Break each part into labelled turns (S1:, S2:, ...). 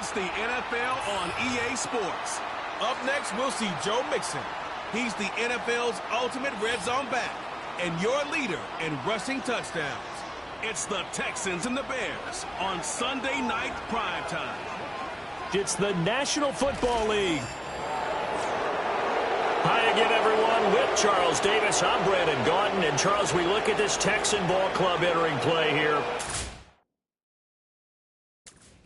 S1: It's the NFL on EA Sports. Up next, we'll see Joe Mixon. He's the NFL's ultimate red zone back and your leader in rushing touchdowns. It's the Texans and the Bears on Sunday night primetime.
S2: It's the National Football League. Hi again, everyone. With Charles Davis, I'm Brandon Gaudin. And, Charles, we look at this Texan ball club entering play here.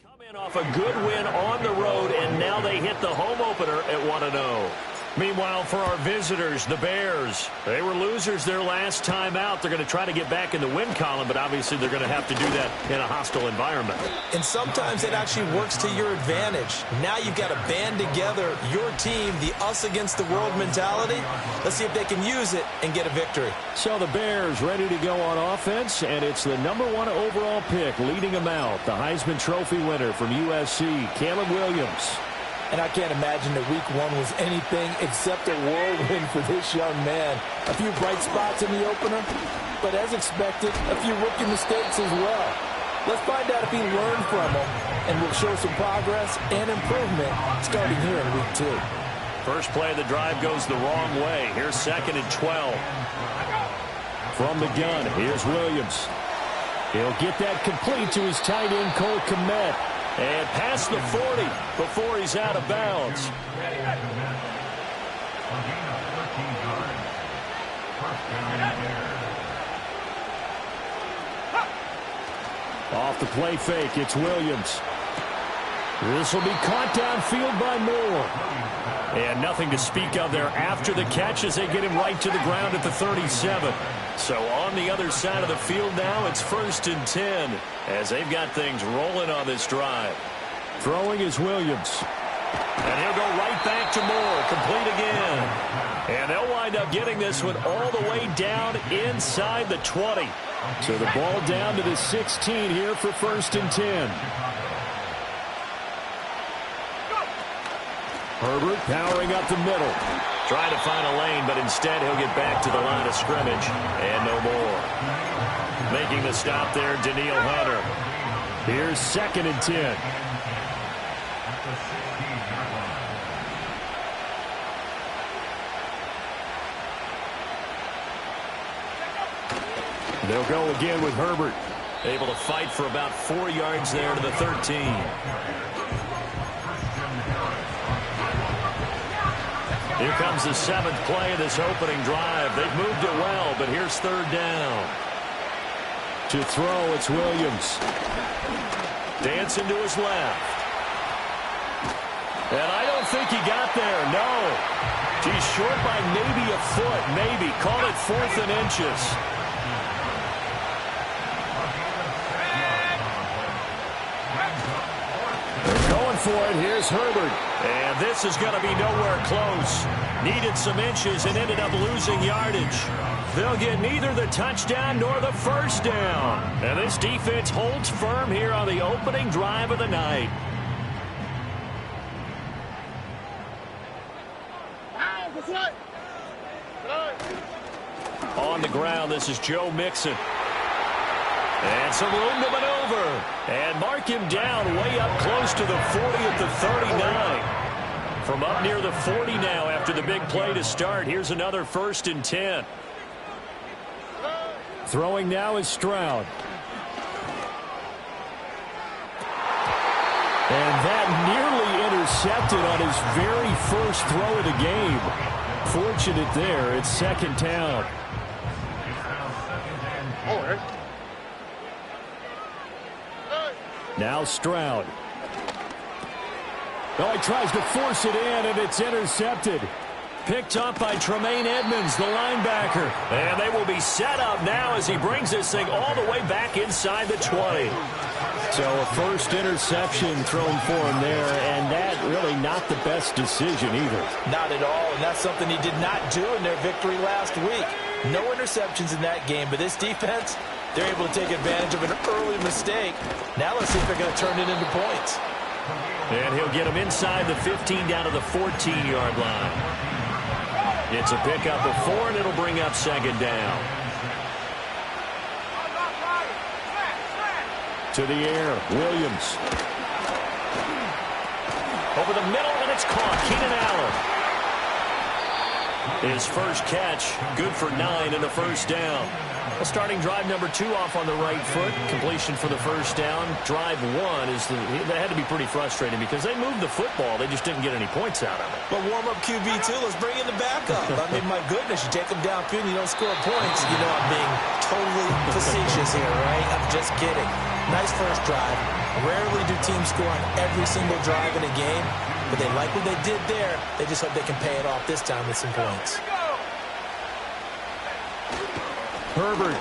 S2: Coming off a good win on the road, and now they hit the home opener at 1-0. Meanwhile, for our visitors, the Bears, they were losers their last time out. They're going to try to get back in the win column, but obviously they're going to have to do that in a hostile environment.
S3: And sometimes it actually works to your advantage. Now you've got to band together your team, the us against the world mentality. Let's see if they can use it and get a victory.
S2: So the Bears ready to go on offense, and it's the #1 overall pick leading them out, the Heisman Trophy winner from USC, Caleb Williams.
S4: And I can't imagine that week 1 was anything except a whirlwind for this young man. A few bright spots in the opener, but as expected, a few rookie mistakes as well. Let's find out if he learned from them, and will show some progress and improvement starting here in week 2.
S2: First play of the drive goes the wrong way. Here's 2nd and 12. From the gun, here's Williams. He'll get that complete to his tight end, Cole Kmet. And past the 40 before he's out of bounds. Off the play fake, it's Williams. This will be caught downfield by Moore. And nothing to speak of there after the catch as they get him right to the ground at the 37. So on the other side of the field now, it's 1st and 10 as they've got things rolling on this drive. Throwing is Williams. And he'll go right back to Moore, complete again. And they'll wind up getting this one all the way down inside the 20. So the ball down to the 16 here for 1st and 10. Herbert powering up the middle. Trying to find a lane, but instead he'll get back to the line of scrimmage. And no more. Making the stop there, Daniil Hunter. Here's 2nd and 10. They'll go again with Herbert. Able to fight for about 4 yards there to the 13. Here comes the 7th play of this opening drive. They've moved it well, but here's 3rd down. To throw, it's Williams. Dancing to his left. And I don't think he got there, no. He's short by maybe a foot, maybe. Call it 4th and inches. They're going for it. Here's Herbert. And this is going to be nowhere close. Needed some inches and ended up losing yardage. They'll get neither the touchdown nor the 1st down. And this defense holds firm here on the opening drive of the night. On the ground, this is Joe Mixon. And some room to maneuver. And mark him down way up close to the 40 at the 39. From up near the 40 now after the big play to start. Here's another 1st and 10. Throwing now is Stroud. And that nearly intercepted on his very first throw of the game. Fortunate there. It's 2nd down. Now Stroud. Oh, he tries to force it in, and it's intercepted. Picked up by Tremaine Edmonds, the linebacker. And they will be set up now as he brings this thing all the way back inside the 20. So a first interception thrown for him there, and that really not the best decision either.
S4: Not at all, and that's something he did not do in their victory last week. No interceptions in that game, but this defense, they're able to take advantage of an early mistake. Now let's see if they're going to turn it into points.
S2: And he'll get him inside the 15 down to the 14-yard line. It's a pickup of 4, and it'll bring up 2nd down. To the air, Williams. Over the middle, and it's caught. Keenan Allen. His first catch, good for 9 and a first down. Starting drive number 2 off on the right foot. Completion for the first down. Drive 1 that had to be pretty frustrating because they moved the football. They just didn't get any points out of it.
S3: But warm-up QB2, let's bring in the backup. I mean, my goodness, you take them downfield and you don't score points. You know I'm being totally facetious here, right? I'm just kidding. Nice first drive. Rarely do teams score on every single drive in a game, but they like what they did there. They just hope they can pay it off this time with some points.
S2: Herbert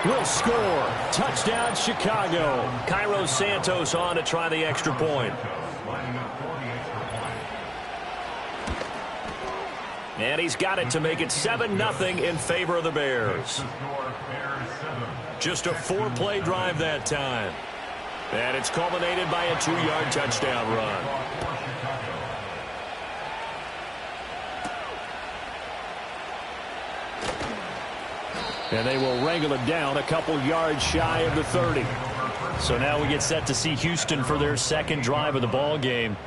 S2: will score. Touchdown, Chicago. Cairo Santos on to try the extra point. And he's got it to make it 7-0 in favor of the Bears. Just a 4-play drive that time. And it's culminated by a 2-yard touchdown run. And they will wrangle it down a couple yards shy of the 30. So now we get set to see Houston for their second drive of the ball game.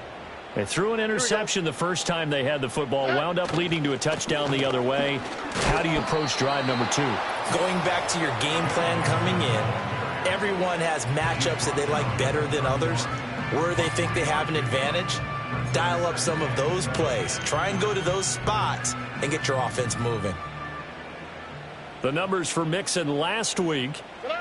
S2: They threw an interception the first time they had the football, wound up leading to a touchdown the other way. How do you approach drive number 2?
S3: Going back to your game plan coming in, everyone has matchups that they like better than others. Where they think they have an advantage, dial up some of those plays. Try and go to those spots and get your offense moving.
S2: The numbers for Mixon last week,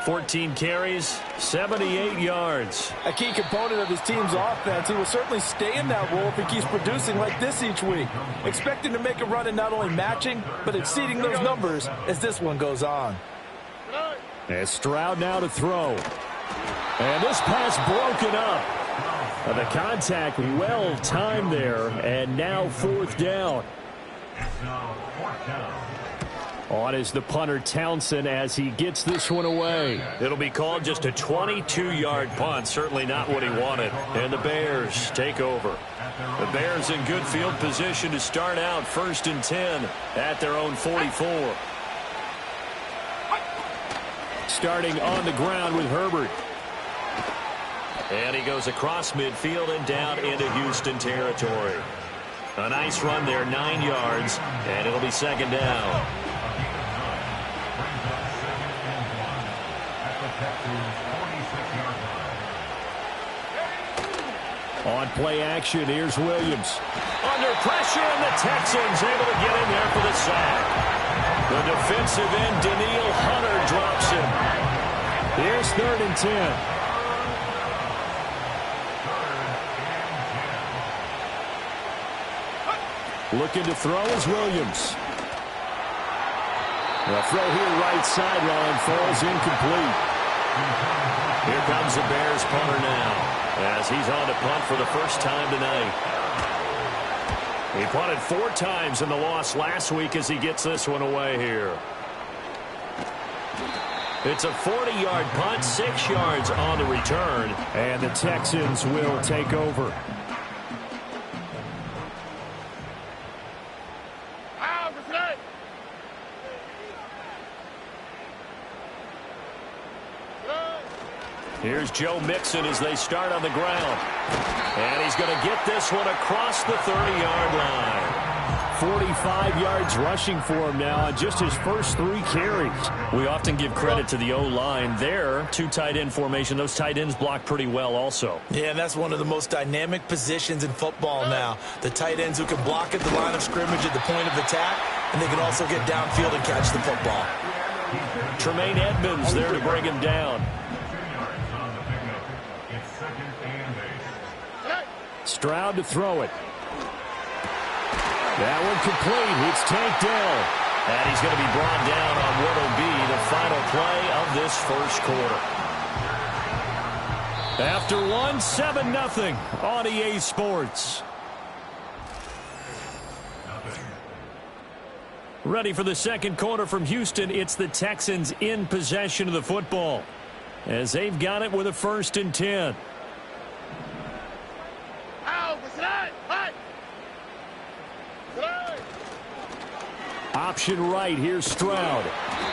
S2: 14 carries, 78 yards.
S4: A key component of his team's offense. He will certainly stay in that role if he keeps producing like this each week. Expecting to make a run and not only matching, but exceeding those numbers as this one goes on.
S2: And Stroud now to throw. And this pass broken up. The contact well timed there, and now 4th down. On is the punter Townsend as he gets this one away. It'll be called just a 22-yard punt. Certainly not what he wanted. And the Bears take over. The Bears in good field position to start out 1st and 10 at their own 44. Starting on the ground with Herbert. And he goes across midfield and down into Houston territory. A nice run there, 9 yards, and it'll be 2nd down. On play action, here's Williams. Under pressure, and the Texans able to get in there for the sack. The defensive end, Daniil Hunter, drops him. Here's 3rd and 10. Looking to throw is Williams. The throw here right sideline falls incomplete. Here comes the Bears punter now as he's on to punt for the first time tonight. He punted 4 times in the loss last week as he gets this one away here. It's a 40-yard punt, 6 yards on the return, and the Texans will take over. Here's Joe Mixon as they start on the ground. And he's going to get this one across the 30-yard line. 45 yards rushing for him now on just his first 3 carries. We often give credit to the O-line there. 2 tight end formation. Those tight ends block pretty well also.
S3: Yeah, and that's one of the most dynamic positions in football now. The tight ends who can block at the line of scrimmage at the point of attack, and they can also get downfield and catch the football.
S2: Tremaine Edmonds there to bring him down. Stroud to throw it. That one complete. It's Tank Dell. And he's going to be brought down on what will be the final play of this first quarter. After 1, 7-0 on EA Sports. Ready for the second quarter from Houston. It's the Texans in possession of the football as they've got it with a 1st and 10. Option right, here's Stroud.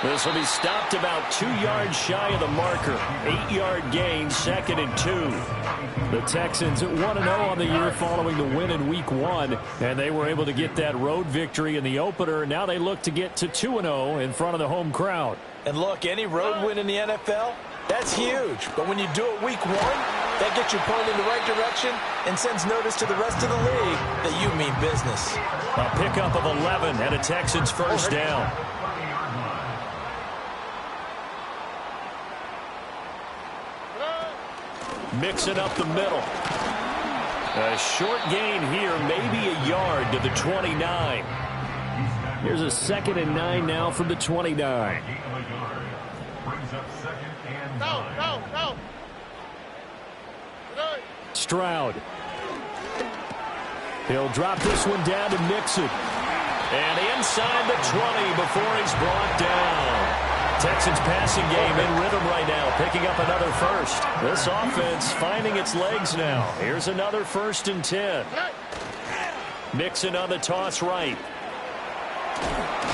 S2: This will be stopped about 2 yards shy of the marker. 8-yard gain, 2nd and 2. The Texans 1-0 on the year following the win in Week 1, and they were able to get that road victory in the opener. Now they look to get to 2-0 in front of the home crowd.
S3: And look, any road win in the NFL, that's huge. But when you do it Week 1, that gets you pointed in the right direction and sends notice to the rest of the league that you mean business.
S2: A pickup of 11 and a Texans first down. Mixing up the middle. A short gain here, maybe a yard to the 29. Here's a 2nd and 9 now from the 29.
S5: Go.
S2: Stroud. He'll drop this one down to Mixon. And inside the 20 before he's brought down. Texans passing game in rhythm right now, picking up another first. This offense finding its legs now. Here's another 1st and 10. Mixon on the toss right.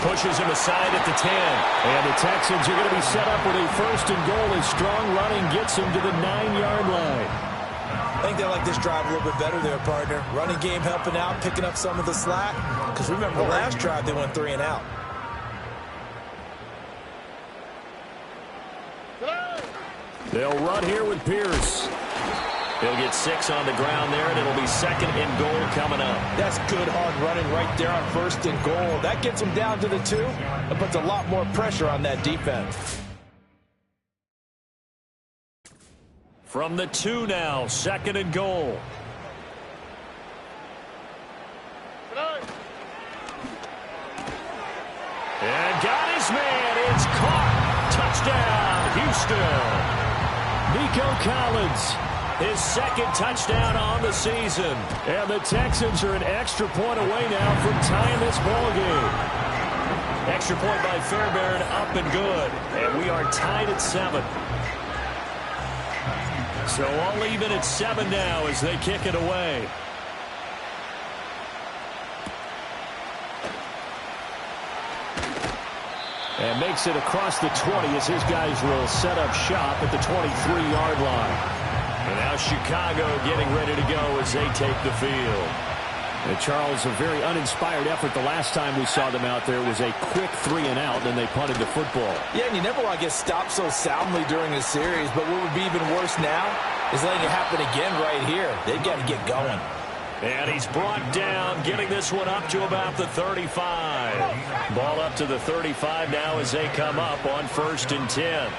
S2: Pushes him aside at the 10. And the Texans are going to be set up with a 1st and goal as strong running gets him to the 9-yard line.
S3: I think they like this drive a little bit better there, partner. Running game helping out, picking up some of the slack. Because remember, the last drive they went 3 and out.
S2: They'll run here with Pierce. He'll get 6 on the ground there, and it'll be 2nd and goal coming up.
S3: That's good hard running right there on 1st and goal. That gets them down to the 2. It puts a lot more pressure on that defense.
S2: From the 2 now, 2nd and goal. And got his man. It's caught. Touchdown, Houston. Nico Collins, his 2nd touchdown on the season. And the Texans are an extra point away now from tying this ball game. Extra point by Fairbairn, up and good. And we are tied at 7. So all even at 7 now as they kick it away. And makes it across the 20 as his guys will set up shop at the 23-yard line. And now Chicago getting ready to go as they take the field. And Charles, a very uninspired effort the last time we saw them out there was a quick 3 and out, and then they punted the football.
S3: Yeah, and you never want to get stopped so soundly during a series, but what would be even worse now is letting it happen again right here. They've got to get going.
S2: And he's brought down, getting this one up to about the 35. Ball up to the 35 now as they come up on 1st and 10.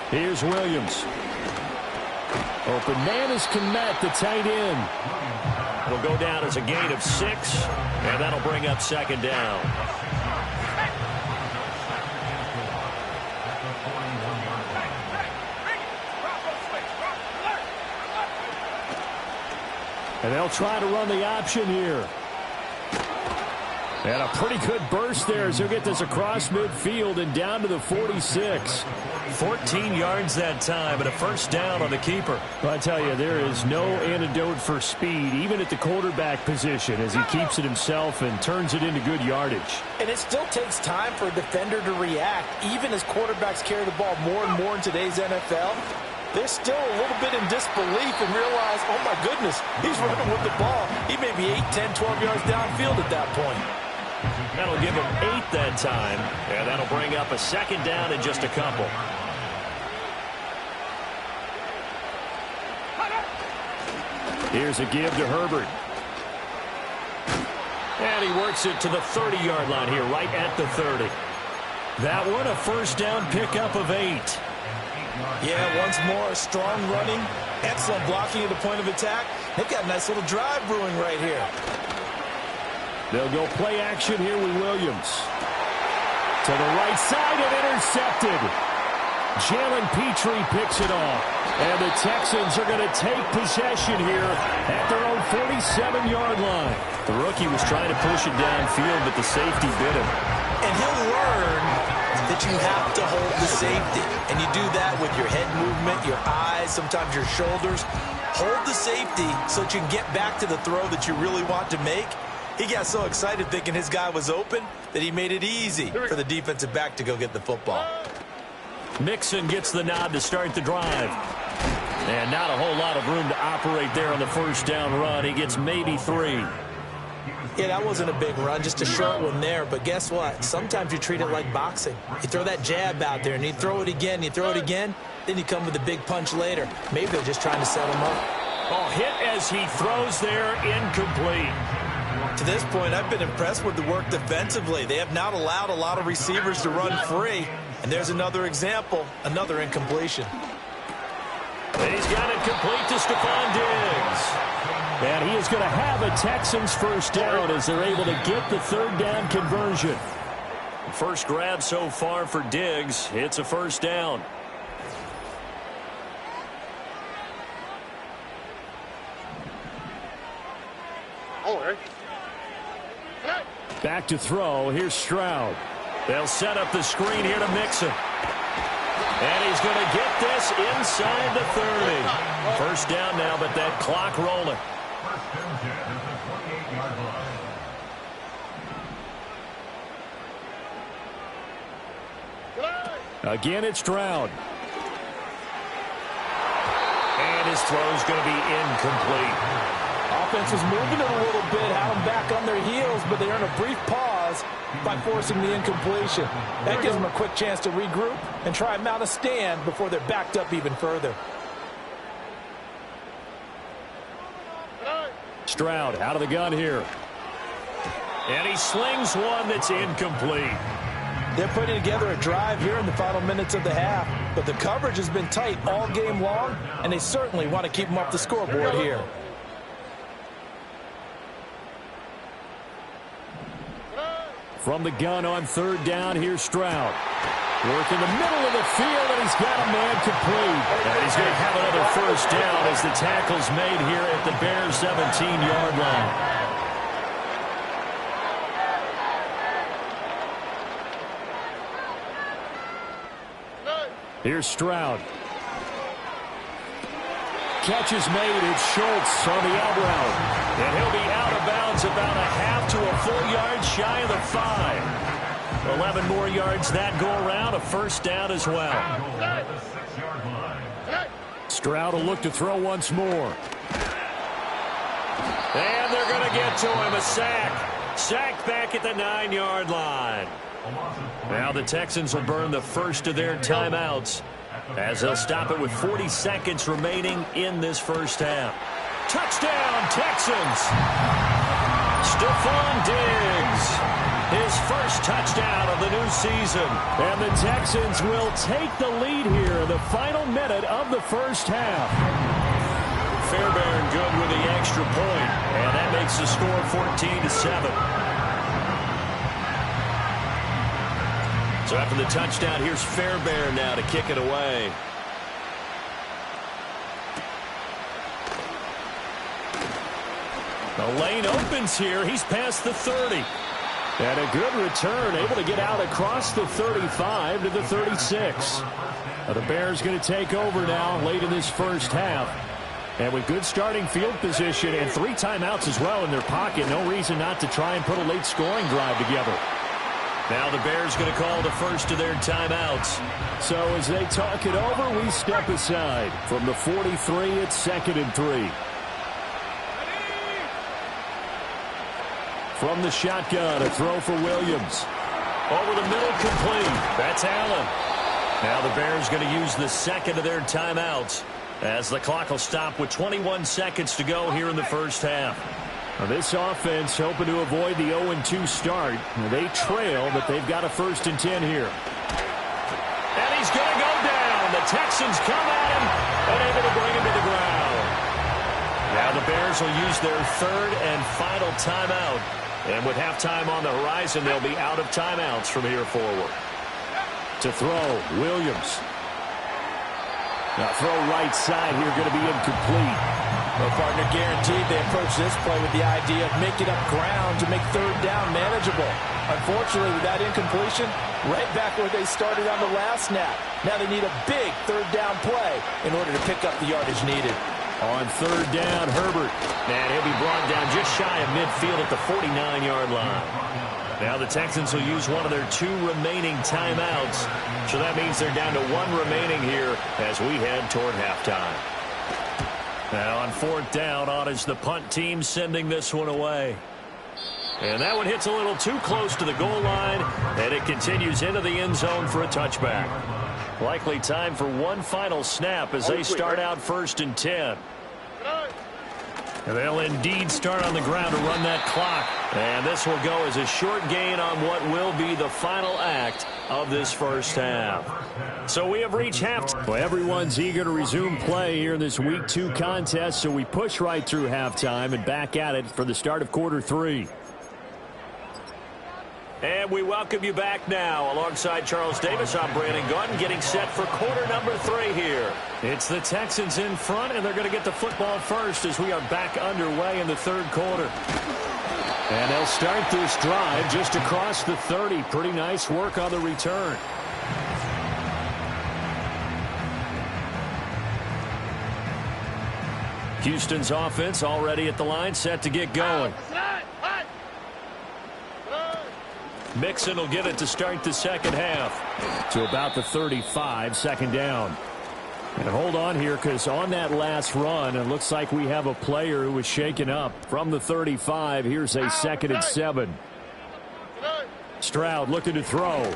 S2: Here's Williams. Open man is Kmet, the tight end. It'll go down as a gain of 6, and that'll bring up 2nd down. And they'll try to run the option here. And a pretty good burst there as he'll get this across midfield and down to the 46. 14 yards that time, and a 1st down on the keeper. Well, I tell you, there is no antidote for speed, even at the quarterback position, as he keeps it himself and turns it into good yardage.
S3: And it still takes time for a defender to react, even as quarterbacks carry the ball more and more in today's NFL. They're still a little bit in disbelief and realize, oh my goodness, he's running with the ball. He may be 8, 10, 12 yards downfield at that point.
S2: That'll give him 8 that time, and that'll bring up a 2nd down in just a couple. Here's a give to Herbert. And he works it to the 30-yard line here, right at the 30. That one, a 1st down pickup of 8.
S3: Yeah, once more, strong running, excellent blocking at the point of attack. They've got a nice little drive brewing right here.
S2: They'll go play action here with Williams. To the right side and intercepted. Jalen Petrie picks it off. And the Texans are going to take possession here at their own 47-yard line. The rookie was trying to push it downfield, but the safety bit him.
S3: And he'll learn that you have to hold the safety. And you do that with your head movement, your eyes, sometimes your shoulders. Hold the safety so that you can get back to the throw that you really want to make. He got so excited thinking his guy was open that he made it easy for the defensive back to go get the football.
S2: Mixon gets the nod to start the drive. And not a whole lot of room to operate there on the first down run. He gets maybe 3.
S3: Yeah, that wasn't a big run, just a short one there. But guess what? Sometimes you treat it like boxing. You throw that jab out there, and you throw it again, you throw it again, then you come with a big punch later. Maybe they're just trying to set him up.
S2: Oh, hit as he throws there, incomplete.
S3: To this point, I've been impressed with the work defensively. They have not allowed a lot of receivers to run free. And there's another example, another incompletion.
S2: He's got it complete to Stephon Diggs. And he is going to have a Texans first down as they're able to get the third down conversion. First grab so far for Diggs. It's a first down. Back to throw. Here's Stroud. They'll set up the screen here to Mixon. And he's going to get this inside the 30. First down now, but that clock rolling. Again, it's Stroud. And his throw's going to be incomplete.
S4: Offense was moving it a little bit, had them back on their heels, but they earn a brief pause by forcing the incompletion. That gives them a quick chance to regroup and try and mount a stand before they're backed up even further.
S2: Stroud out of the gun here. And he slings one that's incomplete.
S4: They're putting together a drive here in the final minutes of the half, but the coverage has been tight all game long, and they certainly want to keep them off the scoreboard here.
S2: From the gun on third down, here's Stroud. Work in the middle of the field, and he's got a man complete. And he's going to have another first down as the tackle's made here at the Bears' 17-yard line. Here's Stroud. Catch is made. It's Schultz on the out route. And he'll be out of bounds about a half to a full yard shy of the 5. 11 more yards that go around. A first down as well. Stroud will look to throw once more. And they're going to get to him. A sack. Sacked back at the 9-yard line. Now the Texans will burn the first of their timeouts as they'll stop it with 40 seconds remaining in this first half. Touchdown, Texans! Stephon Diggs, his first touchdown of the new season. And the Texans will take the lead here in the final minute of the first half. Fairbairn good with the extra point, and that makes the score 14-7. So after the touchdown, here's Fairbairn now to kick it away. The lane opens here. He's past the 30. And a good return, able to get out across the 35 to the 36. The Bears going to take over now late in this first half. And with good starting field position and 3 timeouts as well in their pocket, no reason not to try and put a late scoring drive together. Now the Bears going to call the first of their timeouts. So as they talk it over, we step aside. From the 43, it's 2nd and 3. From the shotgun, a throw for Williams. Over the middle, complete. That's Allen. Now the Bears going to use the second of their timeouts as the clock will stop with 21 seconds to go here in the first half. Now this offense hoping to avoid the 0-2 start. They trail, but they've got a 1st and 10 here. And he's going to go down. The Texans come at him and able to bring him to the ground. Now the Bears will use their 3rd and final timeout. And with halftime on the horizon, they'll be out of timeouts from here forward. To throw, Williams. Now throw right side here, going to be incomplete.
S4: Well, partner, guaranteed they approach this play with the idea of making up ground to make 3rd down manageable. Unfortunately, with that incompletion, right back where they started on the last snap. Now they need a big 3rd down play in order to pick up the yardage needed.
S2: On third down, Herbert. And he'll be brought down just shy of midfield at the 49-yard line. Now the Texans will use one of their 2 remaining timeouts. So that means they're down to 1 remaining here as we head toward halftime. Now on fourth down, on is the punt team sending this one away. And that one hits a little too close to the goal line, and it continues into the end zone for a touchback. Likely time for one final snap as they start out 1st and 10. And they'll indeed start on the ground to run that clock. And this will go as a short gain on what will be the final act of this first half. So we have reached halftime. Well, everyone's eager to resume play here in this Week 2 contest, so we push right through halftime and back at it for the start of quarter 3. And we welcome you back now. Alongside Charles Davis, I'm Brandon Gaudin, getting set for quarter number 3 here. It's the Texans in front, and they're going to get the football first as we are back underway in the third quarter. And they'll start this drive just across the 30. Pretty nice work on the return. Houston's offense already at the line, set to get going. Mixon will get it to start the second half. To about the 35, second down. And hold on here, because on that last run, it looks like we have a player who was shaken up. From the 35, here's a 2nd and 7. Stroud looking to throw.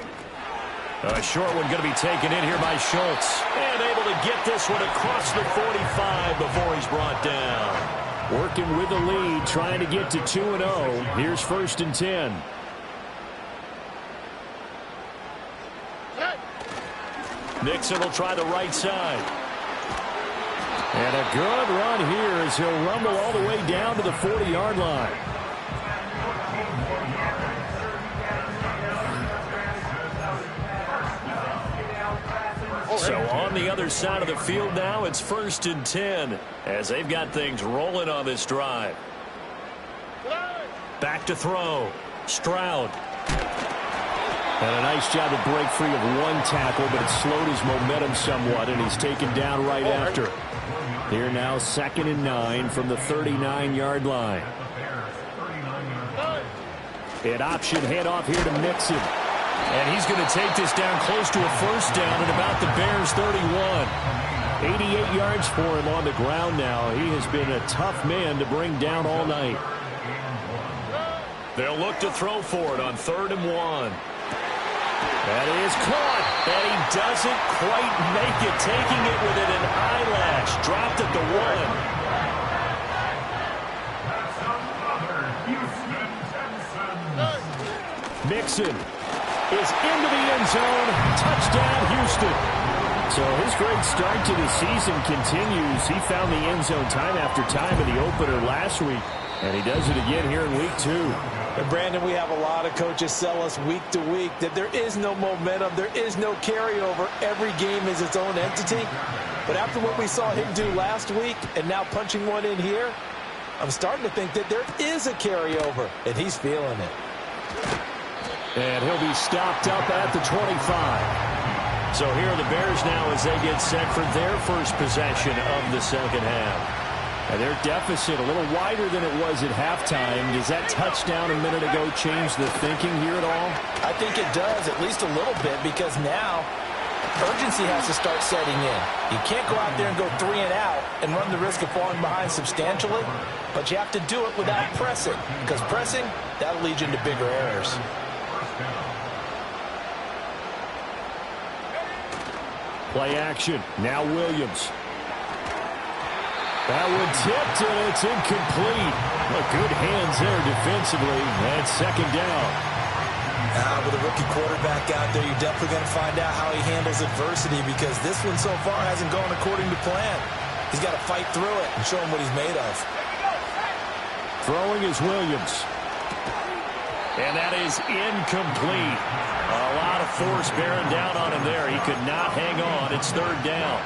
S2: A short one going to be taken in here by Schultz. And able to get this one across the 45 before he's brought down. Working with the lead, trying to get to 2-0. Here's 1st and 10. Nixon will try the right side. And a good run here as he'll rumble all the way down to the 40-yard line. So on the other side of the field now, it's 1st and 10 as they've got things rolling on this drive. Back to throw. Stroud. And a nice job to break free of one tackle, but it slowed his momentum somewhat, and he's taken down right after. Here now, 2nd and 9 from the 39-yard line. An option handoff here to Mixon. And he's going to take this down close to a first down at about the Bears' 31. 88 yards for him on the ground now. He has been a tough man to bring down all night. They'll look to throw for it on 3rd and 1. That is caught, and he doesn't quite make it, taking it within an eyelash. Dropped at the 1. Mixon is into the end zone. Touchdown, Houston. So his great start to the season continues. He found the end zone time after time in the opener last week, and he does it again here in week 2.
S3: And Brandon, we have a lot of coaches sell us week to week that there is no momentum, there is no carryover. Every game is its own entity. But after what we saw him do last week and now punching one in here, I'm starting to think that there is a carryover, and he's feeling it.
S2: And he'll be stopped up at the 25. So here are the Bears now as they get set for their first possession of the second half. And their deficit a little wider than it was at halftime. Does that touchdown a minute ago change the thinking here at all?
S3: I think it does, at least a little bit, because now urgency has to start setting in. You can't go out there and go 3 and out and run the risk of falling behind substantially, but you have to do it without pressing, because pressing, that'll lead you into bigger errors.
S2: Play action. Now Williams. That one tipped, and it's incomplete. Well, good hands there defensively. And 2nd down.
S3: With a rookie quarterback out there, you're definitely going to find out how he handles adversity, because this one so far hasn't gone according to plan. He's got to fight through it and show him what he's made of.
S2: Throwing is Williams. And that is incomplete. A lot of force bearing down on him there. He could not hang on. It's 3rd down.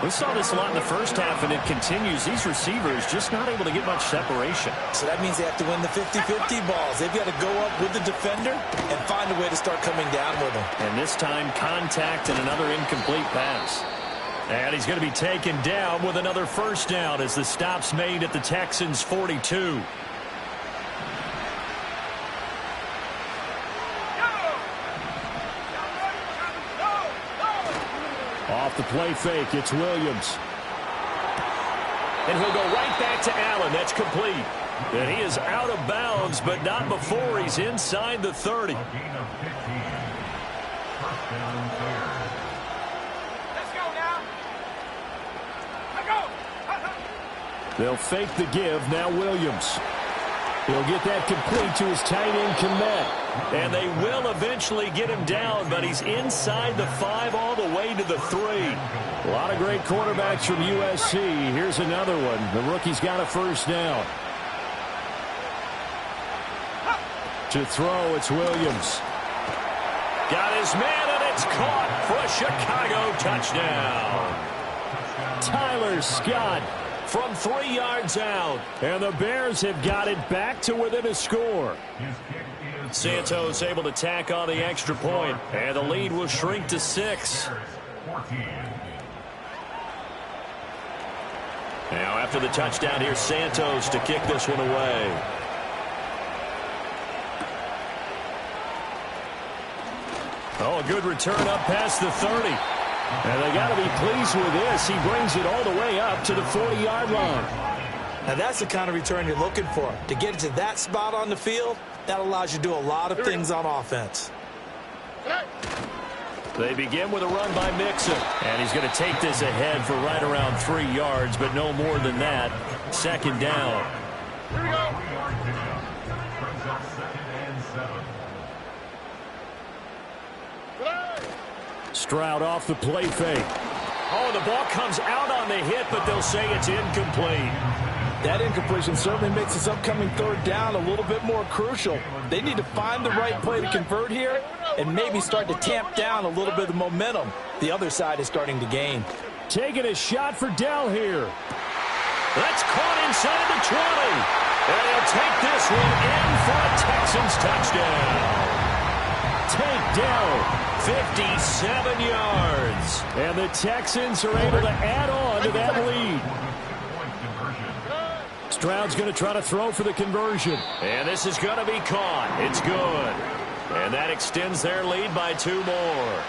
S2: We saw this a lot in the first half, and it continues. These receivers just not able to get much separation.
S3: So that means they have to win the 50-50 balls. They've got to go up with the defender and find a way to start coming down with him.
S2: And this time, contact and another incomplete pass. And he's going to be taken down with another first down as the stop's made at the Texans' 42. Off the play fake, it's Williams. And he'll go right back to Allen. That's complete. And he is out of bounds, but not before he's inside the 30.
S5: Let's go now. Let's go.
S2: They'll fake the give. Now Williams. He'll get that complete to his tight end, Komet. And they will eventually get him down, but he's inside the 5 all the way to the 3. A lot of great quarterbacks from USC. Here's another one. The rookie's got a first down. To throw, it's Williams. Got his man, and it's caught for a Chicago touchdown. Tyler Scott from 3 yards out. And the Bears have got it back to within a score. Santos able to tack on the extra point, and the lead will shrink to 6. Now after the touchdown, here's Santos to kick this one away. Oh, a good return up past the 30. And they got to be pleased with this. He brings it all the way up to the 40-yard line.
S3: Now that's the kind of return you're looking for. To get to that spot on the field, that allows you to do a lot of things on offense.
S2: They begin with a run by Mixon. And he's going to take this ahead for right around 3 yards, but no more than that. Second down.
S5: Here we go.
S2: Stroud off the play fake. Oh, the ball comes out on the hit, but they'll say it's incomplete.
S4: That incompletion certainly makes this upcoming third down a little bit more crucial. They need to find the right play to convert here and maybe start to tamp down a little bit of momentum the other side is starting to gain.
S2: Taking a shot for Dell here. That's caught inside the 20. And he'll take this one in for a Texans touchdown. Take Dell. 57 yards. And the Texans are able to add on to that lead. Stroud's going to try to throw for the conversion. And this is going to be caught. It's good. And that extends their lead by 2 more.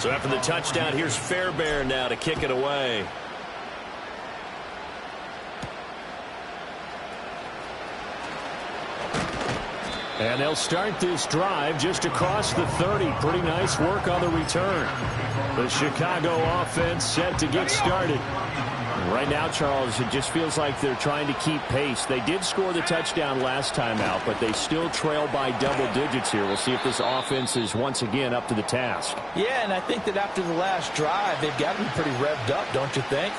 S2: So after the touchdown, here's Fairbairn now to kick it away. And they'll start this drive just across the 30. Pretty nice work on the return. The Chicago offense set to get started. Right now, Charles, it just feels like they're trying to keep pace. They did score the touchdown last time out, but they still trail by double digits here. We'll see if this offense is once again up to the task.
S4: Yeah, and I think that after the last drive, they've got to be pretty revved up, don't you think?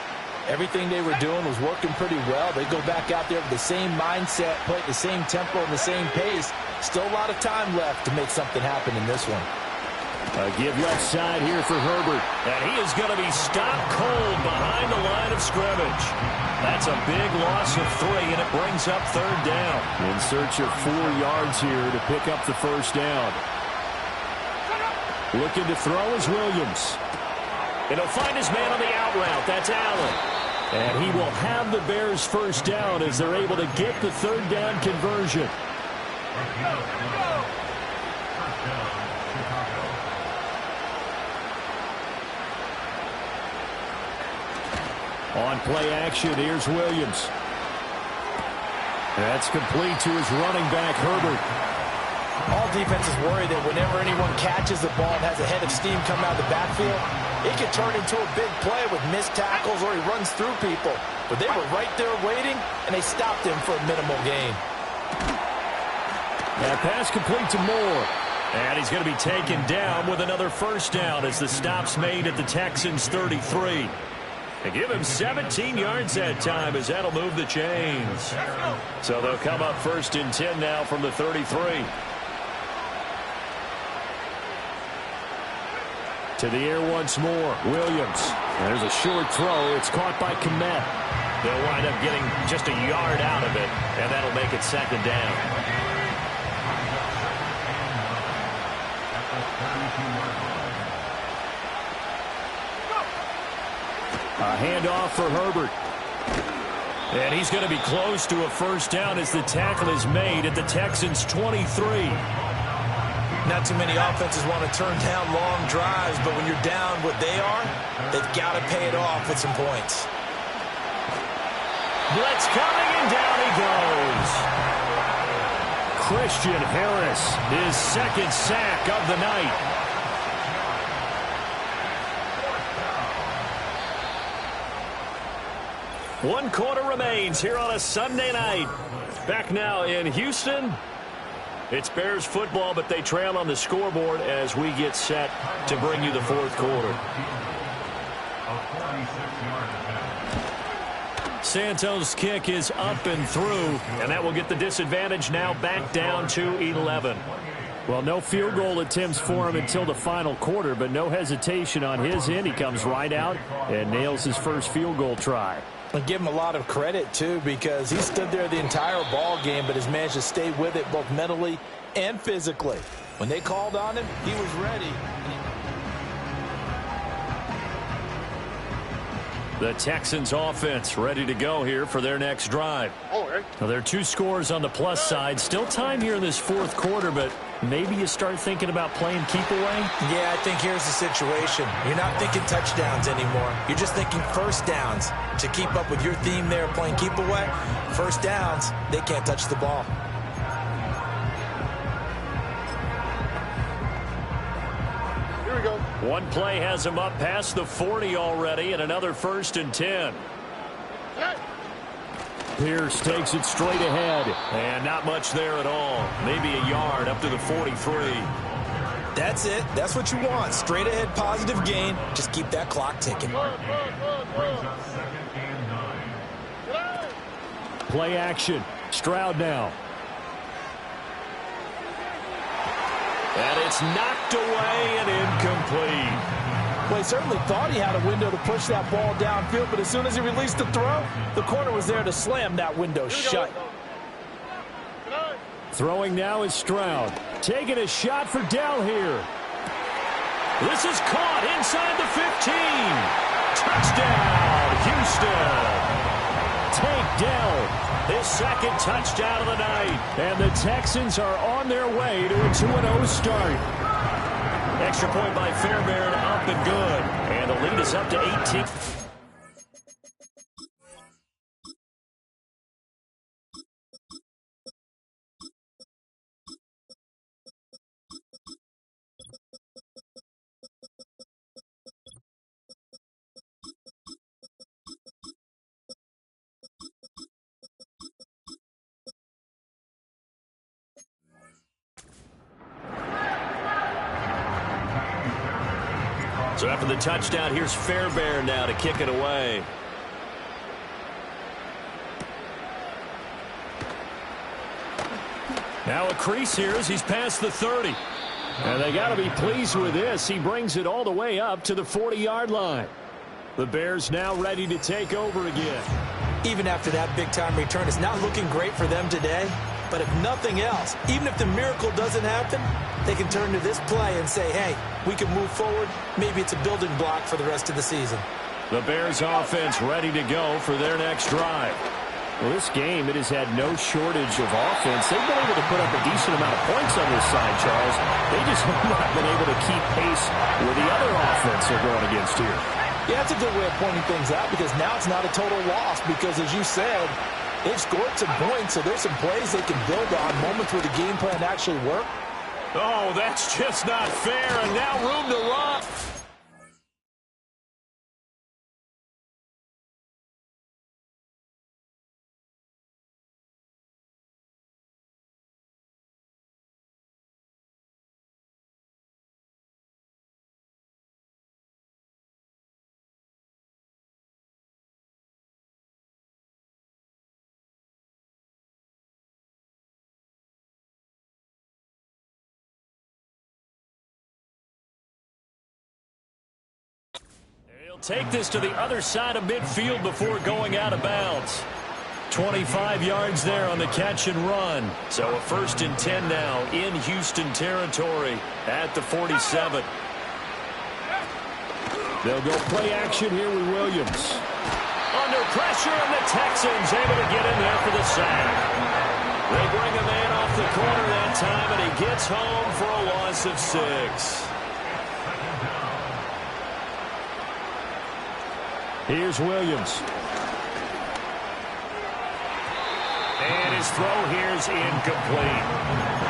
S4: Everything they were doing was working pretty well. They go back out there with the same mindset, play at the same tempo and the same pace. Still a lot of time left to make something happen in this one.
S2: A give left side here for Herbert. And he is going to be stopped cold behind the line of scrimmage. That's a big loss of 3, and it brings up third down. In search of 4 yards here to pick up the first down. Looking to throw is Williams. And he'll find his man on the out route. That's Allen. And he will have the Bears first down as they're able to get the third down conversion. On play action, here's Williams. That's complete to his running back, Herbert.
S3: All defenses worry that whenever anyone catches the ball and has a head of steam coming out of the backfield, it can turn into a big play with missed tackles or he runs through people. But they were right there waiting, and they stopped him for a minimal gain.
S2: That pass complete to Moore. And he's going to be taken down with another first down as the stop's made at the Texans' 33. They give him 17 yards that time as that'll move the chains. So they'll come up first and 10 now from the 33. To the air once more, Williams. There's a short throw. It's caught by Komet. They'll wind up getting just a yard out of it, and that'll make it second down. A handoff for Herbert. And he's going to be close to a first down as the tackle is made at the Texans' 23.
S3: Not too many offenses want to turn down long drives, but when you're down what they are, they've got to pay it off with some points.
S2: Blitz coming, and down he goes. Christian Harris, his second sack of the night. One quarter remains here on a Sunday night. Back now in Houston. It's Bears football, but they trail on the scoreboard as we get set to bring you the fourth quarter. Santos' kick is up and through, and that will get the disadvantage now back down to 11. Well, no field goal attempts for him until the final quarter, but no hesitation on his end. He comes right out and nails his first field goal try.
S4: And give him a lot of credit, too, because he stood there the entire ball game, but has managed to stay with it both mentally and physically. When they called on him, he was ready.
S2: The Texans offense ready to go here for their next drive. Now, there are two scores on the plus side. Still time here in this fourth quarter, but maybe you start thinking about playing keep away?
S3: Yeah, I think here's the situation. You're not thinking touchdowns anymore. You're just thinking first downs. To keep up with your theme there, playing keep away, first downs, they can't touch the ball.
S5: Here we go.
S2: One play has him up past the 40 already, and another 1st and 10. Pierce takes it straight ahead, and not much there at all. Maybe a yard up to the 43.
S3: That's it. That's what you want. Straight ahead positive gain. Just keep that clock ticking.
S2: Play action. Stroud now. And it's knocked away and incomplete.
S4: Well, he certainly thought he had a window to push that ball downfield, but as soon as he released the throw, the corner was there to slam that window shut.
S2: Throwing now is Stroud. Taking a shot for Dell here. This is caught inside the 15. Touchdown, Houston. Tank Dell, his second touchdown of the night. And the Texans are on their way to a 2-0 start. Extra point by Fairbairn, up and good. And the lead is up to 18. So after the touchdown, here's Fairbairn now to kick it away. Now a crease here as he's past the 30. And they got to be pleased with this. He brings it all the way up to the 40-yard line. The Bears now ready to take over again.
S3: Even after that big-time return, it's not looking great for them today. But if nothing else, even if the miracle doesn't happen, they can turn to this play and say, hey, we can move forward. Maybe it's a building block for the rest of the season.
S2: The Bears offense ready to go for their next drive. Well, this game, it has had no shortage of offense. They've been able to put up a decent amount of points on this side, Charles. They just have not been able to keep pace with the other offense they're going against here.
S4: Yeah, that's a good way of pointing things out because now it's not a total loss because, as you said, they've scored some points, so there's some plays they can build on, moments where the game plan actually worked.
S2: Oh, that's just not fair, and now room to run. He'll take this to the other side of midfield before going out of bounds. 25 yards there on the catch and run. So a 1st and 10 now in Houston territory at the 47. They'll go play action here with Williams. Under pressure, and the Texans able to get in there for the sack. They bring a man off the corner that time, and he gets home for a loss of 6. Here's Williams. And his throw here is incomplete.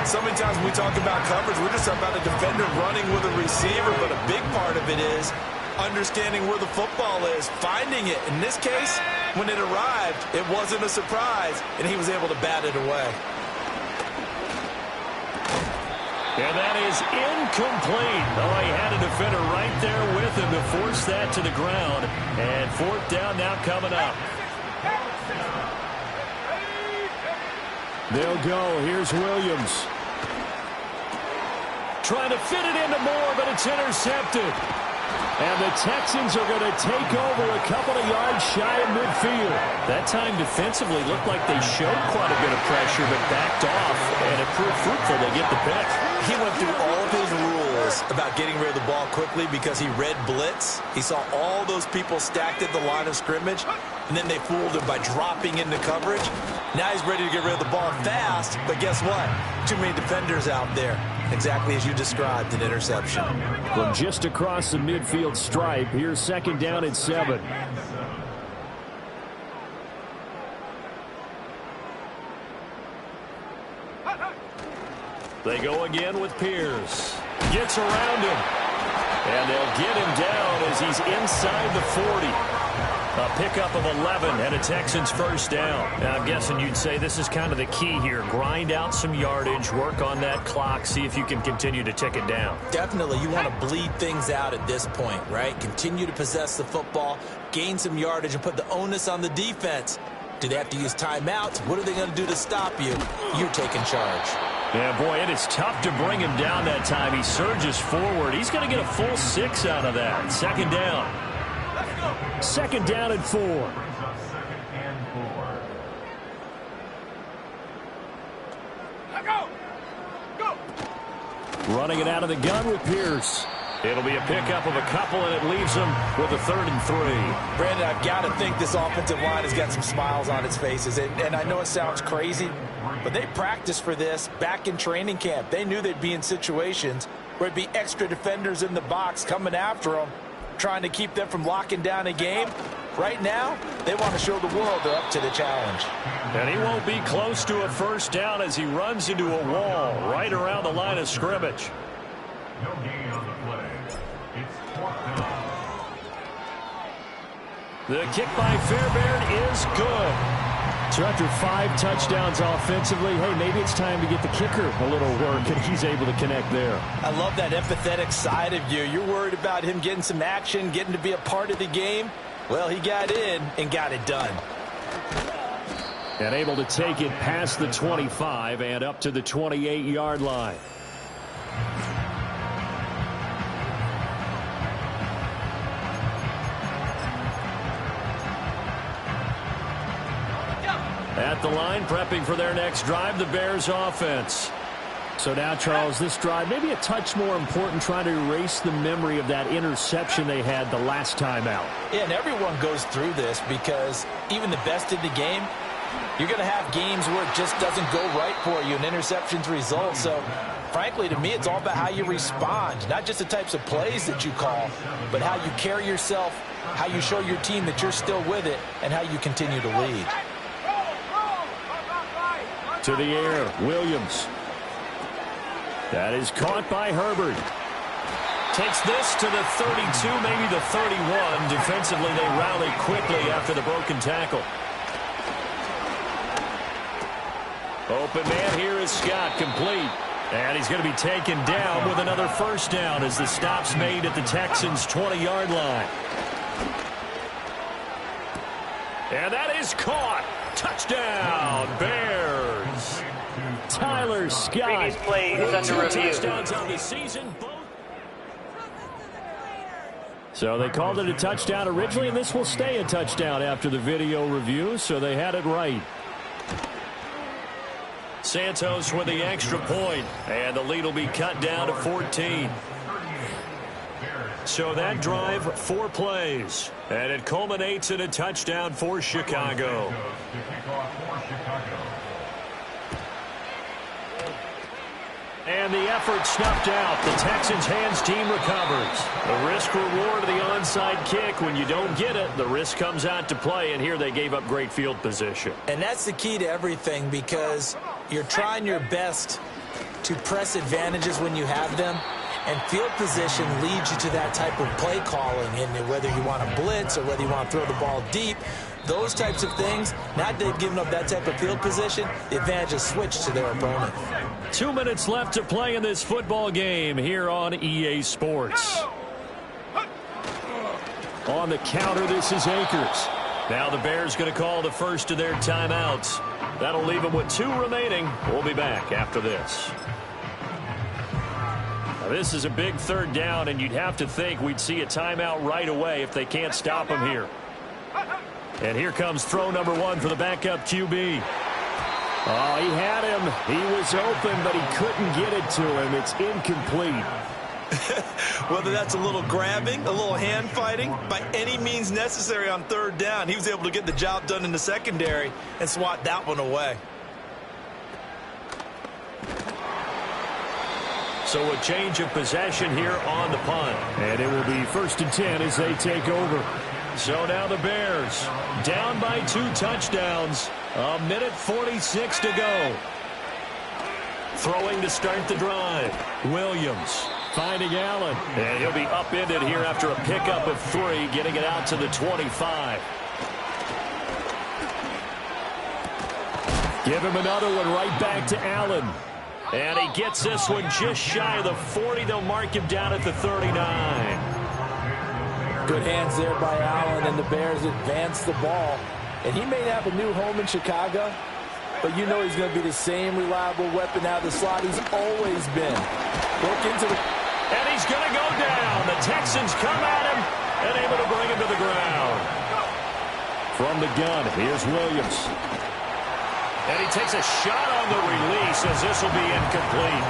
S3: So many times when we talk about coverage, we're just talking about a defender running with a receiver, but a big part of it is understanding where the football is, finding it. In this case, when it arrived, it wasn't a surprise, and he was able to bat it away.
S2: And that is incomplete. Oh, he had a defender right there with him to force that to the ground. And 4th down now coming up. They'll go. Here's Williams. Trying to fit it into Moore, but it's intercepted. And the Texans are going to take over a couple of yards shy of midfield. That time defensively looked like they showed quite a bit of pressure, but backed off, and it proved fruitful. They get the pick.
S3: He went through all of his rules about getting rid of the ball quickly because he read blitz. He saw all those people stacked at the line of scrimmage, and then they fooled him by dropping into coverage. Now he's ready to get rid of the ball fast, but guess what? Too many defenders out there. Exactly as you described, an interception.
S2: From just across the midfield stripe, here's 2nd down and 7. They go again with Pierce. Gets around him. And they'll get him down as he's inside the 40. A pickup of 11 and a Texans 1st down. Now, I'm guessing you'd say this is kind of the key here. Grind out some yardage, work on that clock, see if you can continue to tick it down.
S3: Definitely. You want to bleed things out at this point, right? Continue to possess the football, gain some yardage, and put the onus on the defense. Do they have to use timeouts? What are they going to do to stop you? You're taking charge.
S2: Yeah, boy, it is tough to bring him down that time. He surges forward. He's going to get a full 6 out of that. 2nd down. 2nd down and 4. Running it out of the gun with Pierce. It'll be a pickup of a couple, and it leaves them with a 3rd and 3.
S3: Brandon, I've got to think this offensive line has got some smiles on its faces. And I know it sounds crazy, but they practiced for this back in training camp. They knew they'd be in situations where it'd be extra defenders in the box coming after them, trying to keep them from locking down a game. Right now, they want to show the world they're up to the challenge.
S2: And he won't be close to a 1st down as he runs into a wall right around the line of scrimmage.
S6: No gain on the play. It's 4th down.
S2: The kick by Fairbairn is good. So after 5 touchdowns offensively, hey, maybe it's time to get the kicker a little work, and he's able to connect there.
S3: I love that empathetic side of you. You're worried about him getting some action, getting to be a part of the game. Well, he got in and got it done.
S2: And able to take it past the 25 and up to the 28-yard line. At the line, prepping for their next drive, the Bears offense. So now, Charles, this drive, maybe a touch more important, trying to erase the memory of that interception they had the last time out.
S3: Yeah, and everyone goes through this because even the best in the game, you're going to have games where it just doesn't go right for you, and interceptions result. So, frankly, to me, it's all about how you respond, not just the types of plays that you call, but how you carry yourself, how you show your team that you're still with it, and how you continue to lead.
S2: To the air, Williams. That is caught by Herbert. Takes this to the 32, maybe the 31. Defensively, they rally quickly after the broken tackle. Open man here is Scott, complete. And he's going to be taken down with another 1st down as the stop's made at the Texans' 20-yard line. And that is caught. Touchdown, Bears. Tyler Scott.
S7: Previous play is under review.
S2: Touchdowns on the season. So they called it a touchdown originally, and this will stay a touchdown after the video review, so they had it right. Santos with the extra point, and the lead will be cut down to 14. So that drive, 4 plays. And it culminates in a touchdown for Chicago.
S6: To kick off for Chicago.
S2: And the effort snuffed out. The Texans' hands team recovers. The risk-reward of the onside kick. When you don't get it, the risk comes out to play, and here they gave up great field position.
S3: And that's the key to everything, because you're trying your best to press advantages when you have them, and field position leads you to that type of play calling. And whether you want to blitz or whether you want to throw the ball deep, those types of things, now that they've given up that type of field position, the advantage is switched to their opponent.
S2: 2 minutes left to play in this football game here on EA Sports. On the counter, this is Akers. Now the Bears going to call the first of their timeouts. That'll leave them with 2 remaining. We'll be back after this. Now, this is a big 3rd down, and you'd have to think we'd see a timeout right away if they can't stop him here. And here comes throw number 1 for the backup QB. Oh, he had him. He was open, but he couldn't get it to him. It's incomplete.
S3: Whether that's a little grabbing, a little hand fighting, by any means necessary on 3rd down, he was able to get the job done in the secondary and swat that one away.
S2: So a change of possession here on the punt. And it will be 1st and 10 as they take over. So now the Bears down by 2 touchdowns. 1:46 to go. Throwing to start the drive. Williams finding Allen. And he'll be upended here after a pickup of 3, getting it out to the 25. Give him another one right back to Allen. And he gets this one just shy of the 40. They'll mark him down at the 39.
S4: Good hands there by Allen, and the Bears advance the ball. And he may have a new home in Chicago, but you know he's going to be the same reliable weapon out of the slot he's always been. Look into the...
S2: And he's going to go down. The Texans come at him and able to bring him to the ground. From the gun, here's Williams. And he takes a shot on the release as this will be incomplete.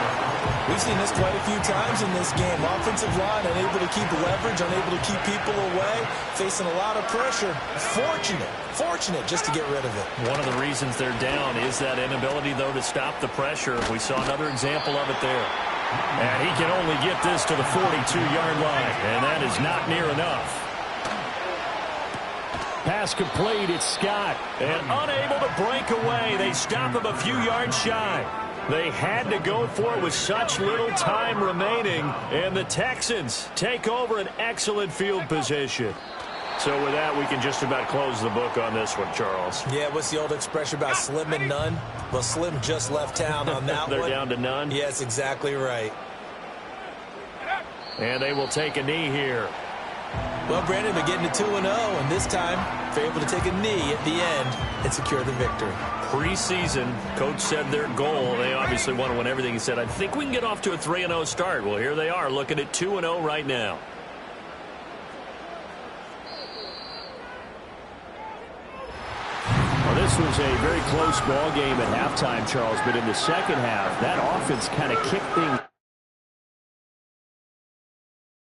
S3: We've seen this quite a few times in this game. Offensive line unable to keep leverage, unable to keep people away, facing a lot of pressure. Fortunate just to get rid of it.
S2: One of the reasons they're down is that inability, though, to stop the pressure. We saw another example of it there. And he can only get this to the 42-yard line, and that is not near enough. Pass complete, it's Scott. And unable to break away. They stop him a few yards shy. They had to go for it with such little time remaining. And the Texans take over an excellent field position. So with that, we can just about close the book on this one, Charles.
S3: Yeah, what's the old expression about slim and none? Well, Slim just left town on that
S2: They're
S3: one.
S2: down to none?
S3: Yes, exactly right.
S2: And they will take a knee here.
S3: Well, Brandon, they're getting to 2-0, and this time they're able to take a knee at the end and secure the victory.
S2: Preseason, coach said their goal, they obviously want to win everything. He said, I think we can get off to a 3-0 start. Well, here they are looking at 2-0 right now. Well, this was a very close ball game at halftime, Charles, but in the second half, that offense kind of kicked things